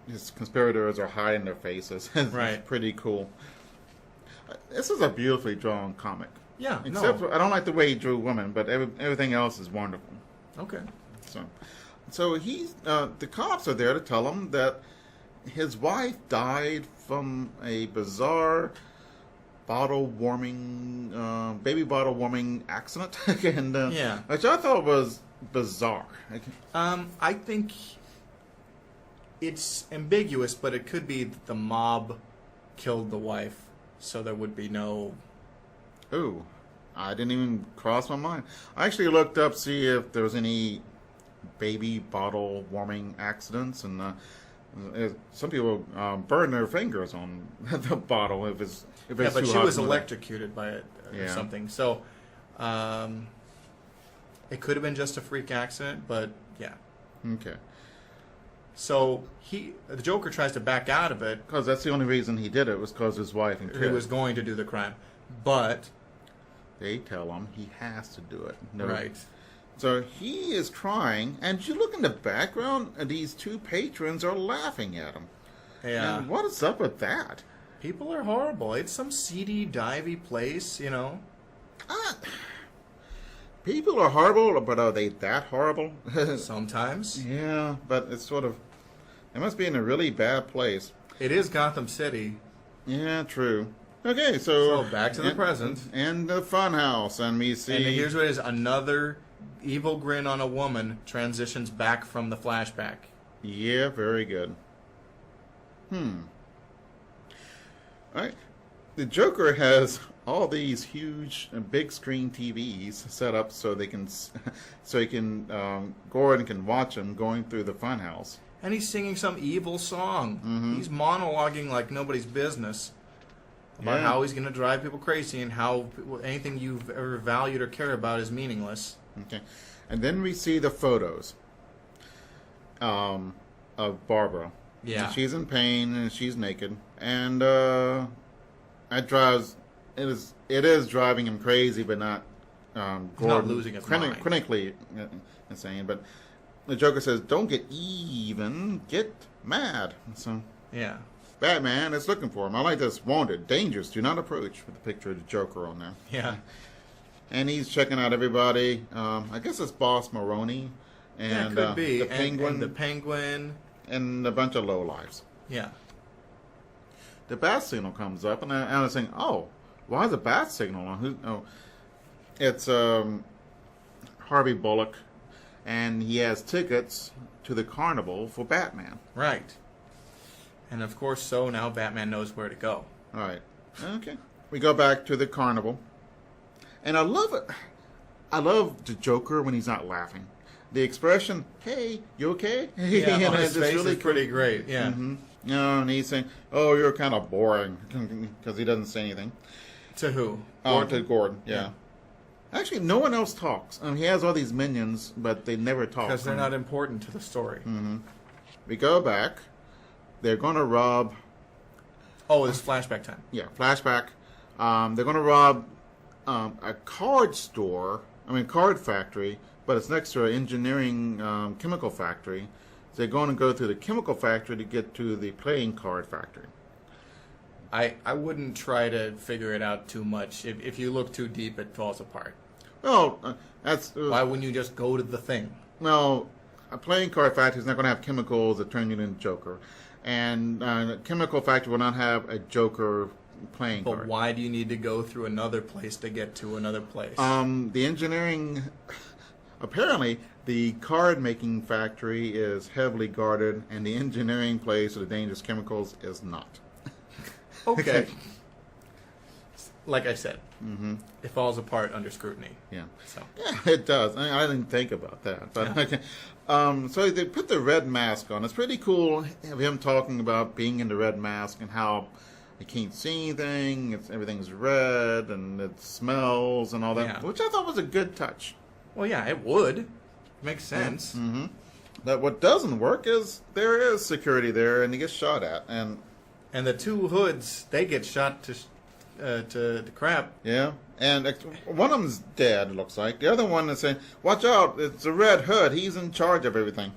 his conspirators are hiding their faces. It's right. Pretty cool. This is a beautifully drawn comic. Yeah, Except for, I don't like the way he drew women, but everything else is wonderful. Okay. So he's the cops are there to tell him that his wife died from a bizarre baby bottle warming accident, and which I thought was bizarre. I think it's ambiguous, but it could be that the mob killed the wife. So there would be no... Ooh, I didn't even cross my mind. I actually looked up see if there was any baby bottle warming accidents, and some people burn their fingers on the bottle if it's too hot. Yeah, but she was electrocuted by it or something. So it could have been just a freak accident, but yeah. Okay. So the Joker tries to back out of it because that's the only reason he did it was because his wife and kid. He was going to do the crime, but they tell him he has to do it. No. Right. So he is trying, and you look in the background, and these 2 patrons are laughing at him. Yeah. And what is up with that? People are horrible. It's some seedy, divey place, you know. People are horrible, but are they that horrible? Sometimes. Yeah, but it's sort of... It must be in a really bad place. It is Gotham City. Yeah, true. Okay, so back to the present. And the fun house, and we see... And here's what it is. Another evil grin on a woman transitions back from the flashback. Yeah, very good. All right. The Joker has all these huge big screen TVs set up so Gordon can watch them going through the funhouse. And he's singing some evil song. Mm-hmm. He's monologuing like nobody's business about how he's going to drive people crazy and how anything you've ever valued or cared about is meaningless. Okay. And then we see the photos of Barbara. Yeah. And she's in pain and she's naked. And it is driving him crazy, but not Gordon. He's not losing his mind. Clinically insane. But the Joker says, "Don't get even, get mad." So yeah, Batman is looking for him. I like this. Wanted, dangerous, do not approach, with the picture of the Joker on there. Yeah. and he's checking out everybody. I guess it's Boss Maroney and could be. the Penguin and the Penguin. and a bunch of lowlifes. Yeah. The bat signal comes up, and I was saying, "Oh, why is the bat signal on? Oh, it's Harvey Bullock, and he has tickets to the carnival for Batman." Right. And of course, so now Batman knows where to go. All right. Okay. We go back to the carnival, and I love it. I love the Joker when he's not laughing. The expression, "Hey, you okay?" Yeah, And on his it's face really is pretty great. Yeah. Mm-hmm. You know, and he's saying, "Oh, you're kind of boring," because he doesn't say anything. To who? Oh, to Gordon, yeah. Actually, no one else talks. He has all these minions, but they never talk. Because they're not important to the story. Mm-hmm. We go back. They're going to rob... Oh, it's flashback time. Yeah, flashback. They're going to rob a card factory, but it's next to an engineering chemical factory. So they're going to go through the chemical factory to get to the playing card factory. I wouldn't try to figure it out too much. If you look too deep, it falls apart. Well, that's... Why wouldn't you just go to the thing? Well, a playing card factory is not going to have chemicals that turn you into Joker. And a chemical factory will not have a Joker playing card. But why do you need to go through another place to get to another place? The engineering... Apparently, the card-making factory is heavily guarded, and the engineering place of the dangerous chemicals is not. Okay. Like I said, it falls apart under scrutiny. Yeah. So. Yeah, it does. I didn't think about that. But Yeah. okay. So they put the red mask on. It's pretty cool of him talking about being in the red mask and how he can't see anything. Everything's red and it smells and all that, Yeah. which I thought was a good touch. Well, yeah, it would. Makes sense. Mm-hmm. But what doesn't work is there is security there, and he gets shot at. And the two hoods, they get shot to crap. yeah, and one of them's dead. It looks like the other one is saying, "Watch out! It's a Red Hood. He's in charge of everything."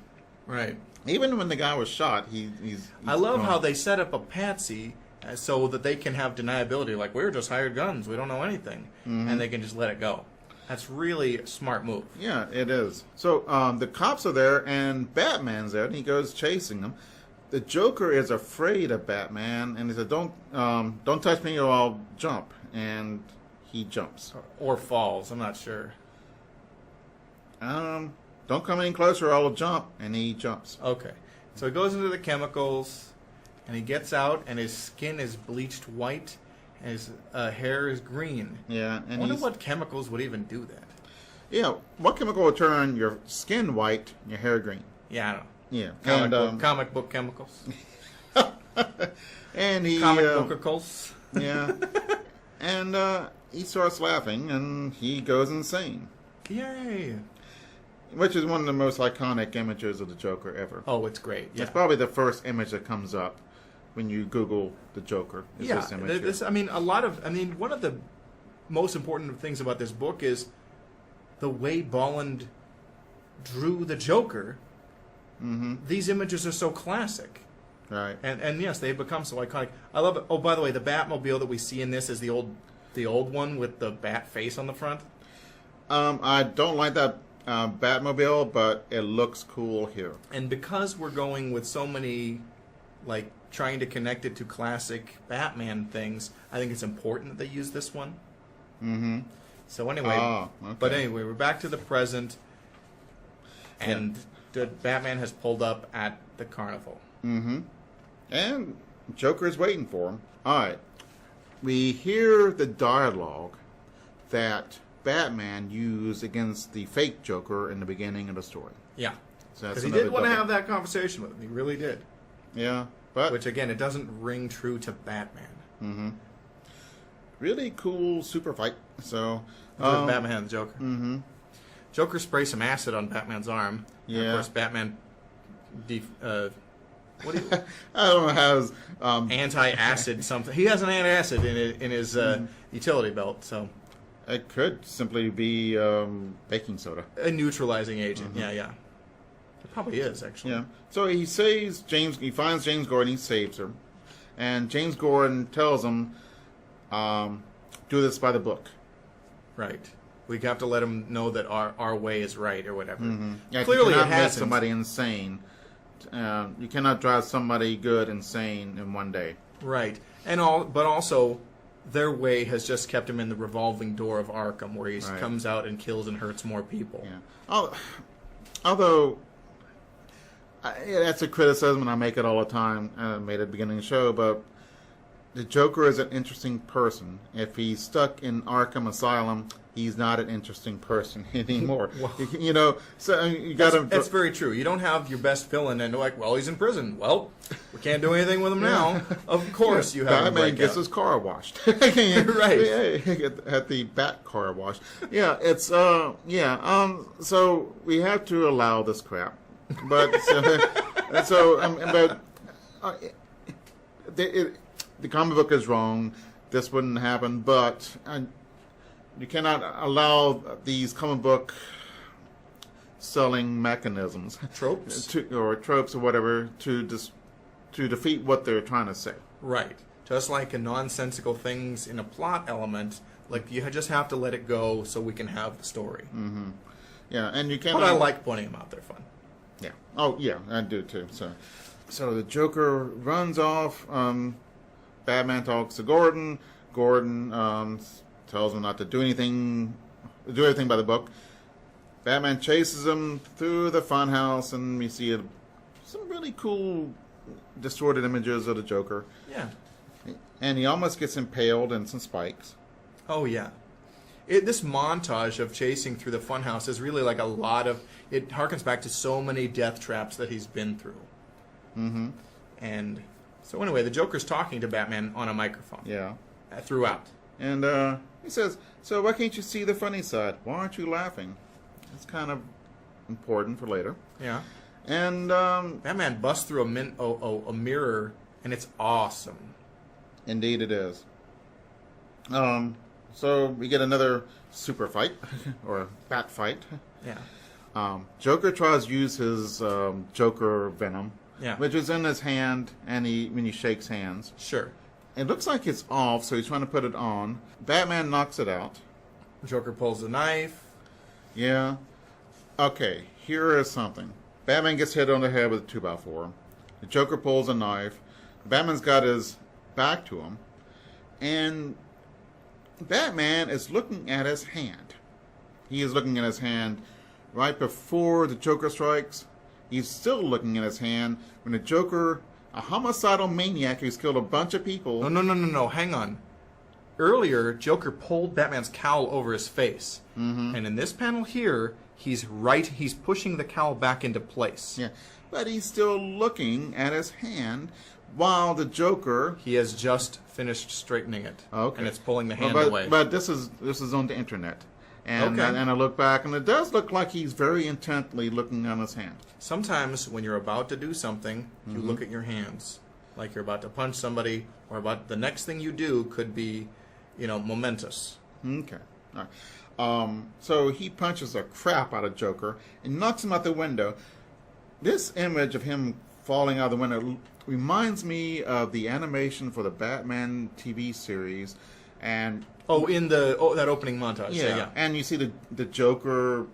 Right. Even when the guy was shot, he's I love how they set up a patsy so that they can have deniability. Like, we're just hired guns. We don't know anything. And they can just let it go. That's really a smart move. Yeah, it is. So the cops are there, and Batman's there, and he goes chasing them. The Joker is afraid of Batman, and he said, "Don't touch me, or I'll jump." And he jumps. Or falls. I'm not sure. Don't come any closer, or I'll jump. And he jumps. Okay. So he goes into the chemicals, and he gets out, and his skin is bleached white, and his hair is green. Yeah, and I wonder what chemicals would even do that. Yeah, what chemical will turn your skin white and your hair green? Yeah, I don't know. Yeah, Comic book chemicals. and he Comic bookicals. yeah, and he starts laughing, and he goes insane. Yay! Which is one of the most iconic images of the Joker ever. Oh, it's great. Yeah. It's probably the first image that comes up when you Google the Joker. Is Yeah, this image here. one of the most important things about this book is the way Bolland drew the Joker. Mm-hmm. These images are so classic. Right. And yes, they've become so iconic. I love it. Oh, by the way, the Batmobile that we see in this is the old one with the bat face on the front. I don't like that Batmobile, but it looks cool here. And because we're going with so many, like, trying to connect it to classic Batman things, I think it's important that they use this one. Mm-hmm. So anyway, okay. But anyway, we're back to the present, and the Batman has pulled up at the carnival. Mm-hmm. And Joker's waiting for him. All right. We hear the dialogue that Batman used against the fake Joker in the beginning of the story. Yeah. So Because he did want to have that conversation with him. He really did. Yeah. But Which, again, it doesn't ring true to Batman. Mm-hmm. Really cool super fight. So Between Batman and the Joker. Mm-hmm. Joker sprays some acid on Batman's arm. Yeah. And of course, Batman... what do you... I don't know how his, anti-acid something. He has an anti-acid in his utility belt, so... It could simply be baking soda. A neutralizing agent. Mm-hmm. Yeah. It probably is, actually. Yeah. So he saves James. He finds James Gordon. He saves her, and James Gordon tells him, "Do this by the book." Right. We have to let him know that our way is right or whatever. Yeah, Clearly, you it cannot make hasn't. somebody insane. You cannot drive somebody good insane in one day. Right, but also, their way has just kept him in the revolving door of Arkham, where he comes out and kills and hurts more people. Yeah. Although, that's a criticism, and I make it all the time. I made it at the beginning of the show, but the Joker is an interesting person. If he's stuck in Arkham Asylum, he's not an interesting person anymore. Well, so you got to. That's very true. You don't have your best villain and like, well, he's in prison. Well, we can't do anything with him now. Of course, you have. Batman gets his car washed. Right. At the Bat car wash. Yeah, it's So we have to allow this crap, but the comic book is wrong. This wouldn't happen, but you cannot allow these comic book selling mechanisms, tropes or whatever, to defeat what they're trying to say. Right. Just like in nonsensical things in a plot element, like you just have to let it go so we can have the story. Mm-hmm. Yeah, and you can't. But I like pointing them out. They're fun. Yeah. Oh, yeah, I do too. So the Joker runs off. Batman talks to Gordon. Gordon tells him not to do everything by the book. Batman chases him through the funhouse, and we see some really cool distorted images of the Joker. Yeah. And he almost gets impaled in some spikes. Oh, yeah. This montage of chasing through the funhouse is really like a lot of... It harkens back to so many death traps that he's been through. Mm-hmm. And so anyway, the Joker's talking to Batman on a microphone. Yeah. Throughout. And he says, so why can't you see the funny side? Why aren't you laughing? It's kind of important for later. Yeah. And Batman busts through a mirror, and it's awesome. Indeed it is. So we get another super fight, or bat fight. Yeah. Joker tries to use his Joker venom, Yeah. which is in his hand, and when he shakes hands. Sure. It looks like it's off, so he's trying to put it on. Batman knocks it out. Joker pulls the knife. Yeah. Okay, here is something. Batman gets hit on the head with a 2x4. The Joker pulls a knife. Batman's got his back to him. And Batman is looking at his hand. He is looking at his hand right before the Joker strikes. He's still looking at his hand when the Joker, a homicidal maniac who's killed a bunch of people... No. Hang on. Earlier, Joker pulled Batman's cowl over his face. Mm-hmm. And in this panel here, he's pushing the cowl back into place. Yeah, but he's still looking at his hand while the Joker... He has just finished straightening it. Okay. And it's pulling the hand but, away. But this is on the internet. And, Okay. and I look back, and it does look like he's very intently looking on his hand. Sometimes when you're about to do something, you look at your hands. Like you're about to punch somebody, or about the next thing you do could be, momentous. Okay. All right. So he punches the crap out of Joker and knocks him out the window. This image of him falling out the window reminds me of the animation for the Batman TV series. And that opening montage. Yeah. And you see the Joker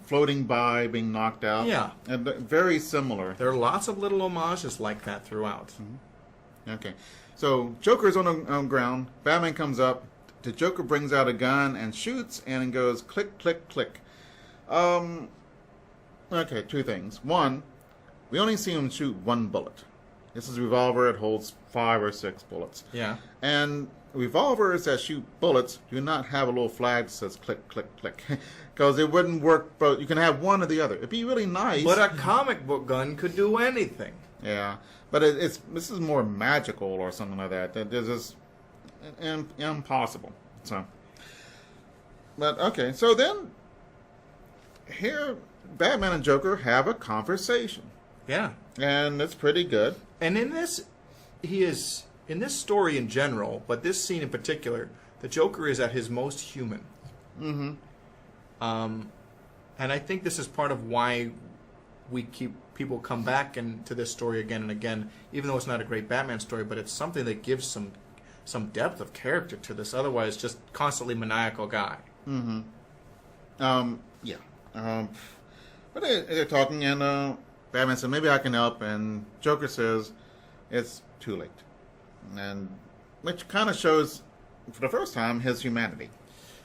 floating by, being knocked out. Yeah. And very similar. There are lots of little homages like that throughout. Mm-hmm. Okay. So Joker's on the ground. Batman comes up. The Joker brings out a gun and shoots, and it goes click, click, click. Okay, two things. One, we only see him shoot one bullet. This is a revolver. It holds 5 or 6 bullets. Yeah. And revolvers that shoot bullets do not have a little flag that says click, click, click. Because it wouldn't work, but you can have one or the other. It'd be really nice. But a comic book gun could do anything. Yeah. But this is more magical or something like that. This is impossible. So. But, okay. So then, here, Batman and Joker have a conversation. Yeah. And it's pretty good. And in this story in general, but this scene in particular, the Joker is at his most human. Mm-hmm. And I think this is part of why people come back to this story again and again, even though it's not a great Batman story, but it's something that gives some depth of character to this otherwise just constantly maniacal guy. Mm-hmm. Yeah. But they're talking, and Batman said, maybe I can help, and Joker says, it's too late. And which kind of shows, for the first time, his humanity.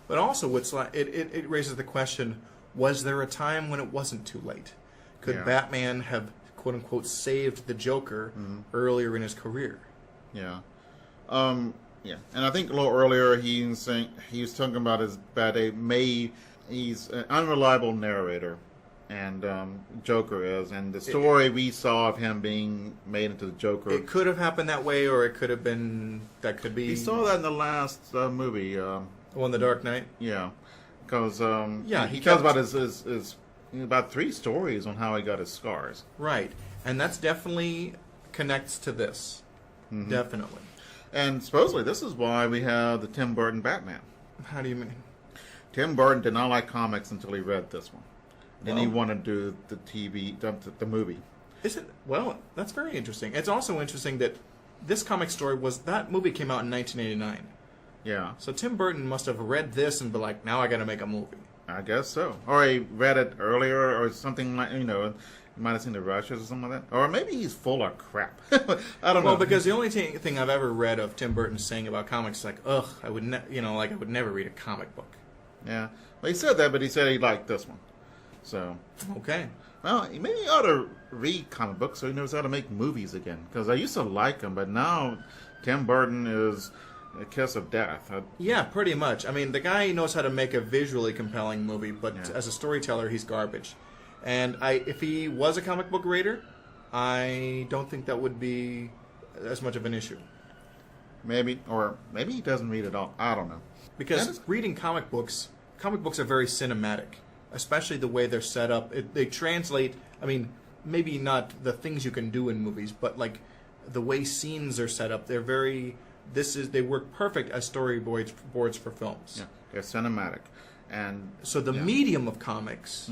But also, it's like it raises the question: was there a time when it wasn't too late? Could Batman have "quote unquote" saved the Joker earlier in his career? Yeah, yeah. And I think a little earlier he was talking about his bad day. He's an unreliable narrator, and Joker is, and the story we saw of him being made into the Joker. It could have happened that way, or it could have been that could be. We saw that in the last movie. Well, in The Dark Knight. Yeah, because he kept... tells about his about 3 stories on how he got his scars. Right, and that's definitely connects to this. Mm-hmm. Definitely. And supposedly this is why we have the Tim Burton Batman. How do you mean? Tim Burton did not like comics until he read this one. Then he wanted to do the movie. Is it? Well, that's very interesting. It's also interesting that this comic story that movie came out in 1989. Yeah. So Tim Burton must have read this and be like, now I got to make a movie. I guess so. Or he read it earlier or something like, you might have seen the rushes or something like that. Or maybe he's full of crap. I don't know. Well, because the only thing I've ever read of Tim Burton saying about comics is like, ugh, I would I would never read a comic book. Yeah. Well, he said that, but he said he liked this one. So. Okay. Well, maybe he ought to read comic books so he knows how to make movies again. Because I used to like them, but now Tim Burton is a kiss of death. Yeah, pretty much. I mean, the guy knows how to make a visually compelling movie, but as a storyteller, he's garbage. And if he was a comic book reader, I don't think that would be as much of an issue. Maybe he doesn't read at all. I don't know. Because reading comic books are very cinematic, especially the way they're set up. They translate, I mean, maybe not the things you can do in movies, but like the way scenes are set up, they work perfect as storyboards for films. Yeah, they're cinematic. And so the medium of comics,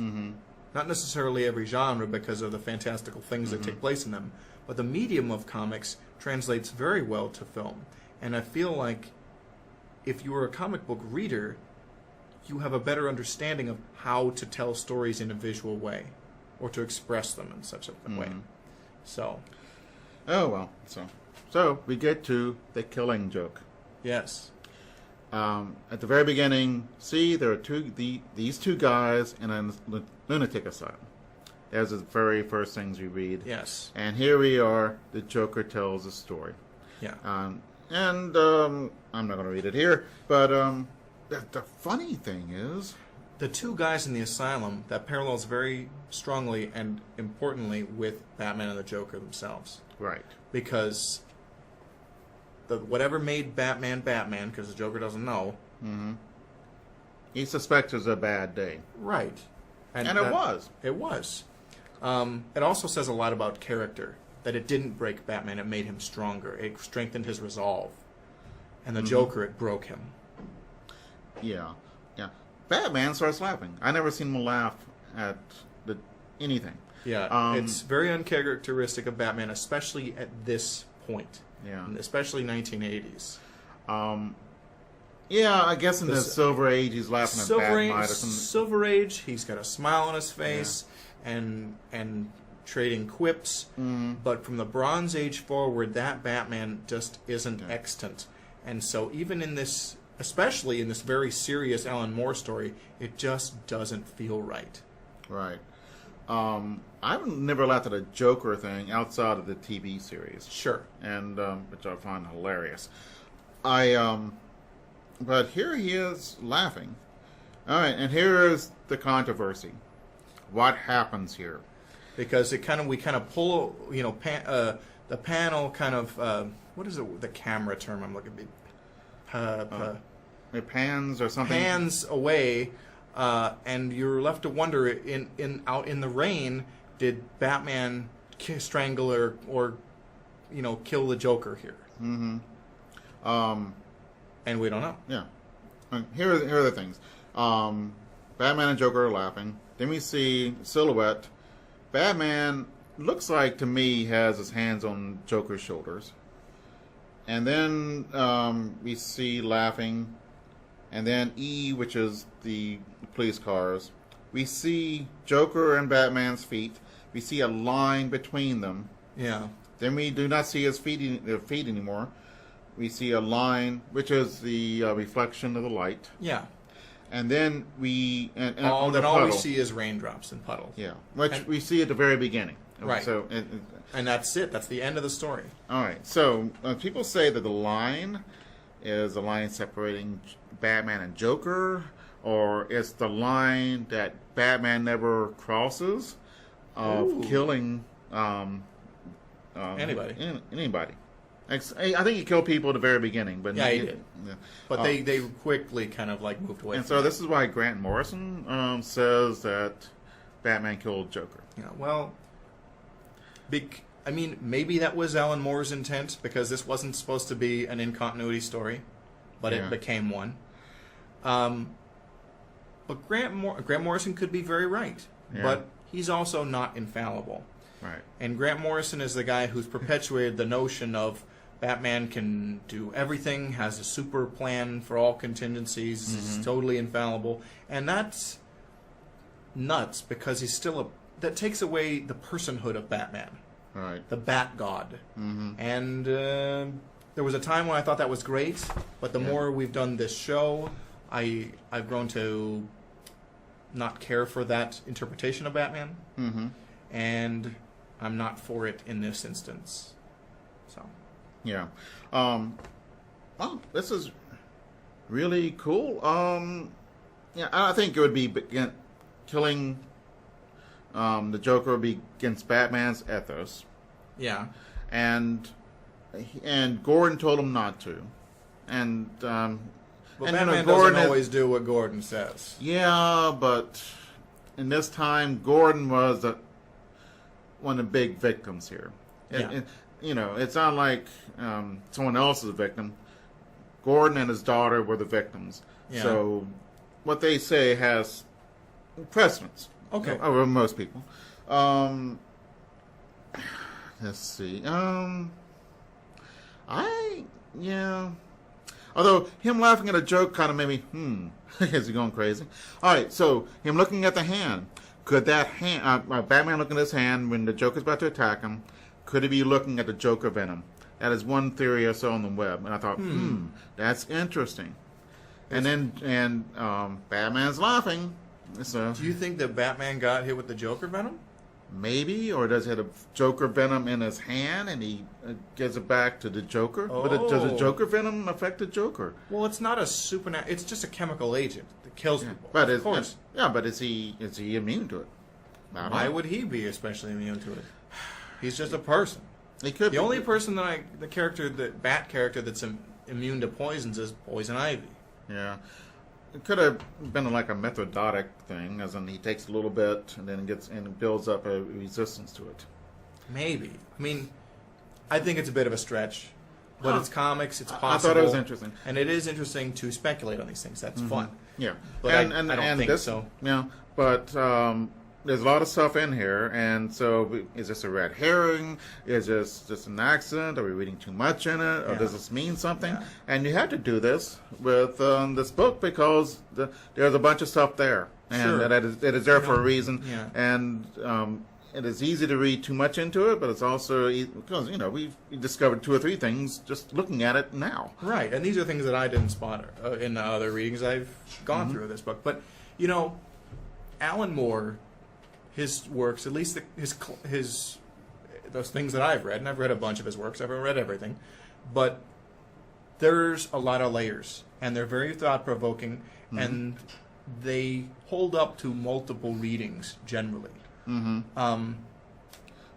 not necessarily every genre because of the fantastical things that take place in them, but the medium of comics translates very well to film. And I feel like if you are a comic book reader, you have a better understanding of how to tell stories in a visual way or to express them in such a way. So. Oh, well. So we get to the Killing Joke. Yes. At the very beginning, there are these 2 guys in a lunatic asylum. That's the very first things you read. Yes. And here we are. The Joker tells a story. Yeah. I'm not going to read it here, but the funny thing is, the 2 guys in the asylum, that parallels very strongly and importantly with Batman and the Joker themselves. Right. Because whatever made Batman, because the Joker doesn't know. He suspects it was a bad day. Right. And it was. It was. It also says a lot about character, that it didn't break Batman, it made him stronger. It strengthened his resolve. And the Joker, it broke him. Yeah. Batman starts laughing. I never seen him laugh at anything. Yeah, it's very uncharacteristic of Batman, especially at this point. Yeah. Especially 1980s. Yeah, I guess in the Silver Age he's laughing at Batman or something. Silver Age, he's got a smile on his face and trading quips. But from the Bronze Age forward, that Batman just isn't extant. And so even in this, especially in this very serious Alan Moore story, it just doesn't feel right. Right. I've never laughed at a Joker thing outside of the TV series. Sure. And which I find hilarious. But here he is laughing. All right, and here is the controversy. What happens here? Because we kind of pull, the panel kind of, what is it, the camera term I'm looking at? It pans or something. Pans away, and you're left to wonder, out in the rain, did Batman strangle or kill the Joker here? And we don't know. Yeah. Here are the things. Batman and Joker are laughing. Then we see silhouette. Batman looks like, to me, has his hands on Joker's shoulders. And then we see laughing. and then E, which is the police cars. We see Joker and Batman's feet. We see a line between them. Yeah. Then we do not see his feet anymore. We see a line, which is the reflection of the light. Yeah. And then we... And all the we puddle. see is raindrops and puddles. Yeah, which we see at the very beginning. Right. So, and that's it. That's the end of the story. all right. So people say that the line is the line separating Batman and Joker, or it's the line that Batman never crosses of Ooh. killing Anybody. Anybody. I think he killed people at the very beginning, but Yeah, he did. Yeah. But they quickly kind of like moved away. And from so that. this is why Grant Morrison says that Batman killed Joker. Yeah, well, I mean, maybe that was Alan Moore's intent, because this wasn't supposed to be an in-continuity story, but Yeah. it became one. But Grant Morrison could be very right, Yeah. but he's also not infallible. Right. And Grant Morrison is the guy who's perpetuated the notion of Batman can do everything, has a super plan for all contingencies, is totally infallible. And that's nuts, because he's still that takes away the personhood of Batman, Right. the Bat God. Mm-hmm. And there was a time when I thought that was great, but the more we've done this show, I've grown to not care for that interpretation of Batman. Mm-hmm. And I'm not for it in this instance. So, Yeah. Oh, this is really cool. Yeah, I think it would be killing the Joker would be against Batman's ethos, yeah. and Gordon told him not to, and But and, Batman Gordon doesn't always do what Gordon says. Yeah, but in this time, Gordon was one of the big victims here. Yeah. It's not like someone else is a victim. Gordon and his daughter were the victims. Yeah. So what they say has precedence. Okay. Over most people. Let's see. Although him laughing at a joke kind of made me, is he going crazy? All right, so him looking at the hand. Could that hand, Batman looking at his hand when the Joker's about to attack him, could he be looking at the Joker venom? That is one theory I saw on the web, and I thought, that's interesting. And then Batman's laughing. So Do you think that Batman got hit with the Joker venom? maybe, or does he have a Joker venom in his hand and he gives it back to the Joker? But does the Oh. Joker venom affect the Joker? Well, it's not a supernatural. It's just a chemical agent that kills people. But of course. but is he immune to it? I don't Why know. would he be especially immune to it? He's just a person. He could The be. only person the Bat character that's immune to poisons is Poison Ivy. Yeah. It could have been like a methodic thing, as in he takes a little bit and then builds up a resistance to it. Maybe. I mean, I think it's a bit of a stretch, but Huh. it's comics. It's possible. I thought it was interesting. and it is interesting to speculate on these things. That's fun. Yeah, But I don't think so. Yeah, but there's a lot of stuff in here, and so is this a red herring? Is this just an accident? Are we reading too much in it, or Yeah. does this mean something? Yeah. And you have to do this with this book because there's a bunch of stuff there, and Sure. that is there for a know, reason. yeah. And it is easy to read too much into it, but it's also because we discovered 2 or 3 things just looking at it now. Right, and these are things that I didn't spot in the other readings I've gone through this book. But Alan Moore, his works, at least his those things that I've read, and I've read a bunch of his works. I haven't read everything, but there's a lot of layers, and they're very thought-provoking, and they hold up to multiple readings generally. Mm-hmm.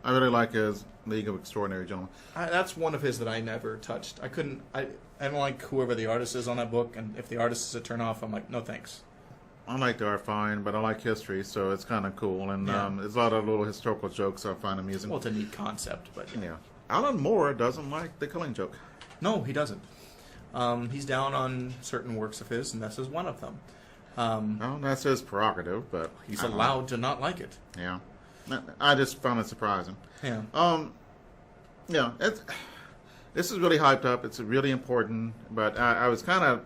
I really like his League of Extraordinary Gentlemen. That's one of his that I never touched. I don't like whoever the artist is on that book, and if the artist is a turn off, I'm like, no thanks. I like the art fine, but I like history, so it's kind of cool. And Yeah. there's a lot of little historical jokes I find amusing. Well, it's a neat concept, but Yeah. Alan Moore doesn't like the Killing Joke. no, he doesn't. He's down on certain works of his, and this is one of them. Well, that's his prerogative, but He's I don't know. allowed to not like it. Yeah. I just found it surprising. Yeah. Yeah, this is really hyped up. It's really important, but I was kind of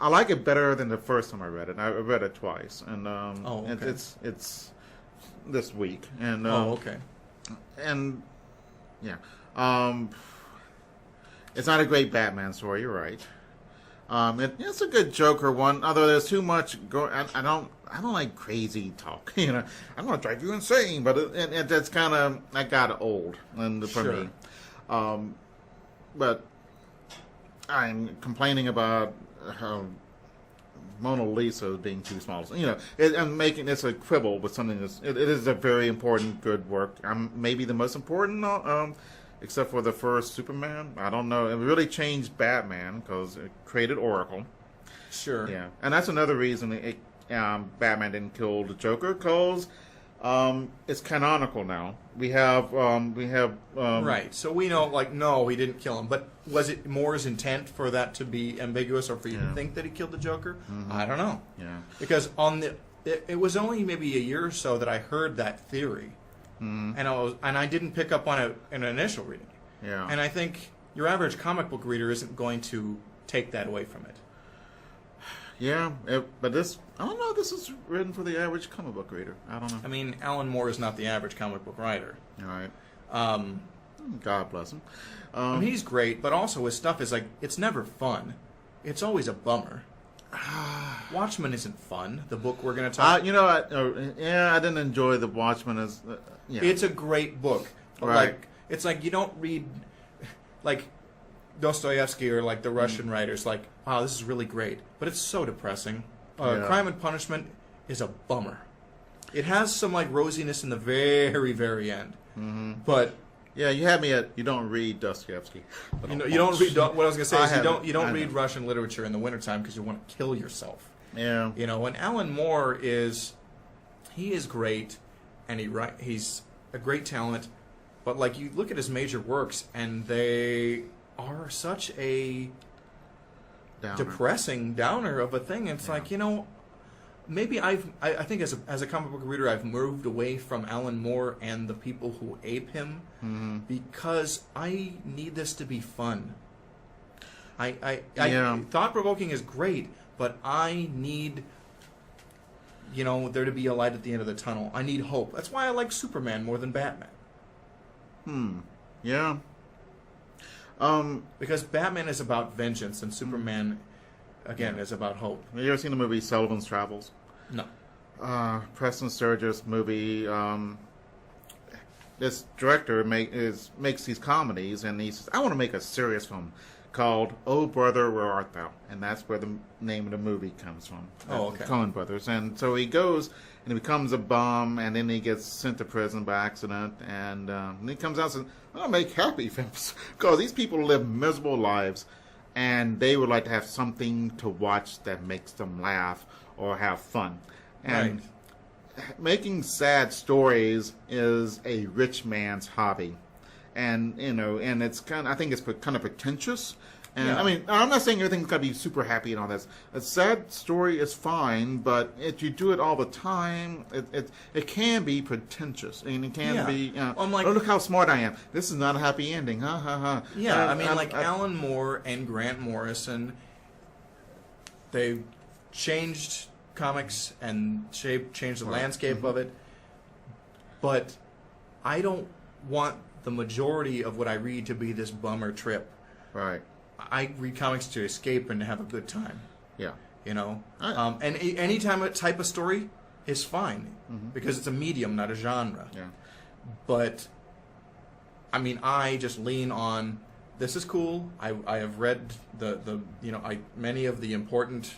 I like it better than the first time I read it. I read it twice, and okay. it's this week, and okay. and yeah, it's not a great Batman story. You're right. It's a good Joker one, although there's too much. I don't like crazy talk. I'm gonna drive you insane, but that's kind of that got old, and for Sure. me. But I'm complaining about how Mona Lisa being too small. I'm making this a quibble with something that's. It is a very important, good work. Maybe the most important. Except for the first Superman. I don't know. It really changed Batman because it created Oracle. Sure. Yeah. And that's another reason Batman didn't kill the Joker, because it's canonical now. We have Right. So we know, no, he didn't kill him. But was it Moore's intent for that to be ambiguous, or for you to think that he killed the Joker? Mm-hmm. I don't know. Yeah. Because it was only maybe a year or so that I heard that theory. Mm-hmm. And I didn't pick up on it in an initial reading. Yeah. And I think your average comic book reader isn't going to take that away from it. Yeah, but this, I don't know, this is written for the average comic book reader. I don't know. I mean, Alan Moore is not the average comic book writer. All right. Um, God bless him. I mean, he's great, but also his stuff is it's never fun. It's always a bummer. Watchmen isn't fun. The book we're going to talk. I didn't enjoy The Watchmen as. Yeah. It's a great book. Right. It's you don't read Dostoevsky or the Russian writers. Wow, this is really great, but it's so depressing. Crime and Punishment is a bummer. It has some rosiness in the very, very end, but. Yeah, you had me at you don't read Dostoevsky. You don't read. What I was going to say is you don't read know. Russian literature in the wintertime because you want to kill yourself. Yeah. And Alan Moore is great, and he's a great talent, but you look at his major works and they are such a depressing downer of a thing. It's maybe I think as a comic book reader I've moved away from Alan Moore and the people who ape him because I need this to be fun. Thought provoking is great, but I need there to be a light at the end of the tunnel. I need hope. That's why I like Superman more than Batman. Yeah. Because Batman is about vengeance and Superman again is about hope. Have you ever seen the movie Sullivan's Travels? No. Preston Sturges movie. This director makes these comedies, and he says, "I want to make a serious film called Oh Brother, Where Art Thou?" And that's where the name of the movie comes from. Oh, okay. The Coen Brothers. And so he goes and he becomes a bum, and then he gets sent to prison by accident, and then he comes out and says, "I'm gonna make happy films because these people live miserable lives, and they would like to have something to watch that makes them laugh or have fun." And making sad stories is a rich man's hobby, and and it's I think it's kind of pretentious. And I mean, I'm not saying everything's got to be super happy and all this. A sad story is fine, but if you do it all the time, it can be pretentious, and it can be. Oh, look how smart I am! This is not a happy ending, ha ha ha. Yeah, Alan Moore and Grant Morrison, they changed comics and changed the landscape of it, but I don't want the majority of what I read to be this bummer trip. Right. I read comics to escape and to have a good time. Yeah. And any type of story is fine because it's a medium, not a genre. Yeah. But I mean, I just lean on this is cool. I have read the many of the important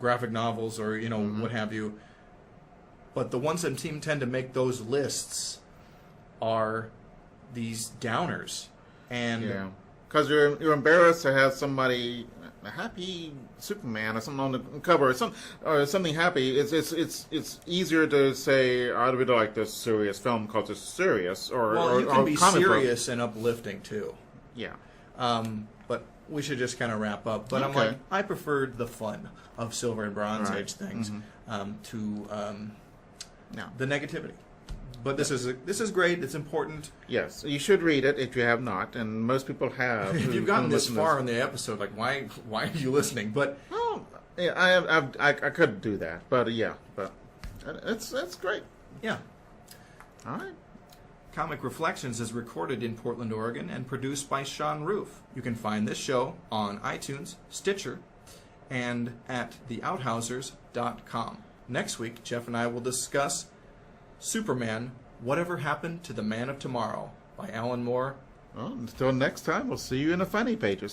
graphic novels or what have you. But the ones that tend to make those lists are these downers, and because you're embarrassed to have somebody a happy Superman or something on the cover or something happy. It's easier to say I really like this serious film because it's serious or you can be serious book. and uplifting too. Yeah. But we should just kind of wrap up. But okay. I preferred the fun of Silver and Bronze Age things to the negativity. But this is great. It's important. Yes, you should read it if you have not, and most people have. If you've gotten this far in the episode, why are you listening? But Yeah, I couldn't do that, but yeah, but it's great. Yeah. All right. Comic Reflections is recorded in Portland, Oregon, and produced by Sean Roof. You can find this show on iTunes, Stitcher, and at theouthousers.com. Next week, Jeff and I will discuss Superman, Whatever Happened to the Man of Tomorrow by Alan Moore. Well, until next time, we'll see you in the funny pages.